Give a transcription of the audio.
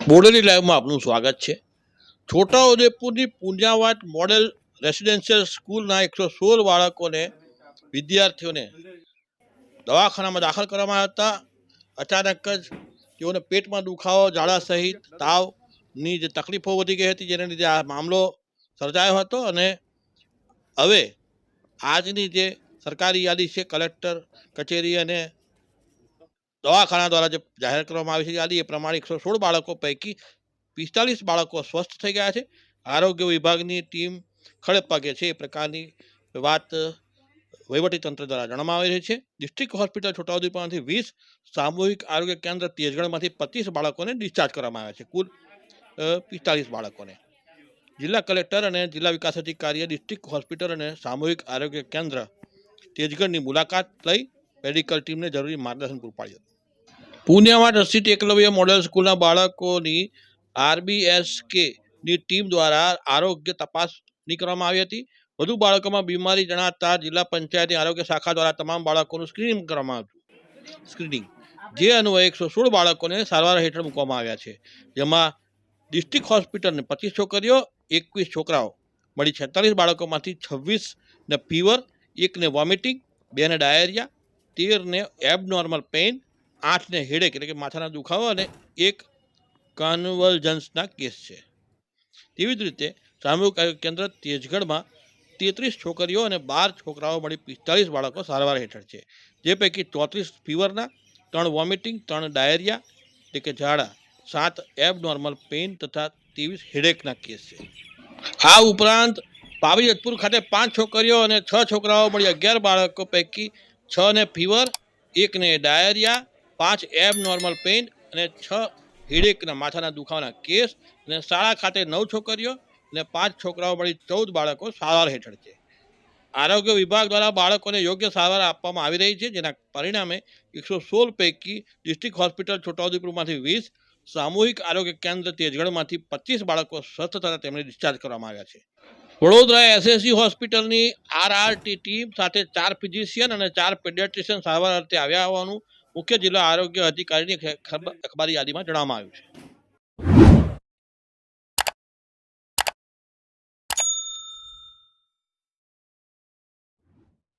બોડેલી લાઈવમાં આપનું સ્વાગત છે। છોટાઉદેપુરની પુંજાવાટ મોડેલ રેસિડેન્શિયલ સ્કૂલના 116 બાળકોને વિદ્યાર્થીઓને દવાખાનામાં દાખલ કરવામાં આવ્યા હતા। અચાનક જ તેઓને પેટમાં દુખાવો, ઝાડા સહિત તાવની જે તકલીફો વધી ગઈ હતી, જેને લીધે આ મામલો સર્જાયો હતો। અને હવે આજની જે સરકારી યાદી છે, કલેક્ટર કચેરી અને દવાખાના દ્વારા જે જાહેર કરવામાં આવી છે યાદી, એ પ્રમાણે 116 બાળકો પૈકી 45 બાળકો સ્વસ્થ થઈ ગયા છે। આરોગ્ય વિભાગની ટીમ ખડે પગે છે, એ પ્રકારની વાત વહીવટીતંત્ર દ્વારા જણાવવામાં આવી રહી છે। ડિસ્ટ્રિક્ટ હોસ્પિટલ છોટાઉદેપુરમાંથી 20, સામૂહિક આરોગ્ય કેન્દ્ર તેજગઢમાંથી 25 બાળકોને ડિસ્ચાર્જ કરવામાં આવ્યા છે। કુલ 45 બાળકોને જિલ્લા કલેક્ટર અને જિલ્લા વિકાસ અધિકારીએ ડિસ્ટ્રિક્ટ હોસ્પિટલ અને સામૂહિક આરોગ્ય કેન્દ્ર તેજગઢની મુલાકાત લઈ મેડિકલ ટીમને જરૂરી માર્ગદર્શન પૂરું પાડ્યું। પુણ્યમાં રસિત એકલવ્ય મોડેલ સ્કૂલના બાળકોની RBSKની ટીમ દ્વારા આરોગ્ય તપાસણી કરવામાં આવી હતી। વધુ બાળકોમાં બીમારી જણાતા જિલ્લા પંચાયતની આરોગ્ય શાખા દ્વારા તમામ બાળકોનું સ્ક્રીનિંગ કરવામાં આવ્યું। જે અન્વયે 116 બાળકોને સારવાર હેઠળ મૂકવામાં આવ્યા છે, જેમાં ડિસ્ટ્રિક્ટ હોસ્પિટલને 25 છોકરીઓ, 21 છોકરાઓ મળી 46 બાળકોમાંથી 26 ને ફીવર, 1 ને વોમિટિંગ, 2 ને ડાયરિયા, 13 ને એબનોર્મલ પેઇન, 8 ને હેડેક એટલે કે માથાના દુખાવો અને 1 કન્વલ્જન્સના કેસ છે। તેવી જ રીતે સામૂહિક આરોગ્ય કેન્દ્ર તેજગઢમાં 33 છોકરીઓ અને 12 છોકરાઓ મળી 45 બાળકો સારવાર હેઠળ છે, જે પૈકી 34 ફીવરના, 3 વોમિટિંગ, 3 ડાયરિયા એટલે કે ઝાડા, 7 એબનોર્મલ પેઇન તથા 23 હેડેકના કેસ છે। આ ઉપરાંત પાવીજતપુર ખાતે 5 છોકરીઓ અને 6 છોકરાઓ મળી 11 બાળકો પૈકી 6 ને ફીવર, 1 ને ડાયરિયા, 5 એબનોર્મલ પેઇન અને 6 હેડેકના માથાના દુખાવાના કેસ, અને શાળા ખાતે 9 છોકરીઓ અને 5 છોકરાઓ મળી 14 બાળકો સારવાર હેઠળ છે। આરોગ્ય વિભાગ દ્વારા બાળકોને યોગ્ય સારવાર આપવામાં આવી રહી છે, જેના પરિણામે 116 પૈકી ડિસ્ટ્રિક્ટ હોસ્પિટલ છોટાઉદેપુરમાંથી 20, સામૂહિક આરોગ્ય કેન્દ્ર તેજગઢમાંથી 25 બાળકો સ્વસ્થ થતા તેમને ડિસ્ચાર્જ કરવામાં આવ્યા છે। વડોદરા SSC હોસ્પિટલની RRT ટીમ સાથે 4 ફિઝિશિયન અને 4 પેડિયાટ્રિશિયન સારવાર અર્થે આવ્યા હોવાનું મુખ્ય જિલ્લા આરોગ્ય અધિકારીની અખબારી યાદીમાં જણાવવામાં આવ્યું છે।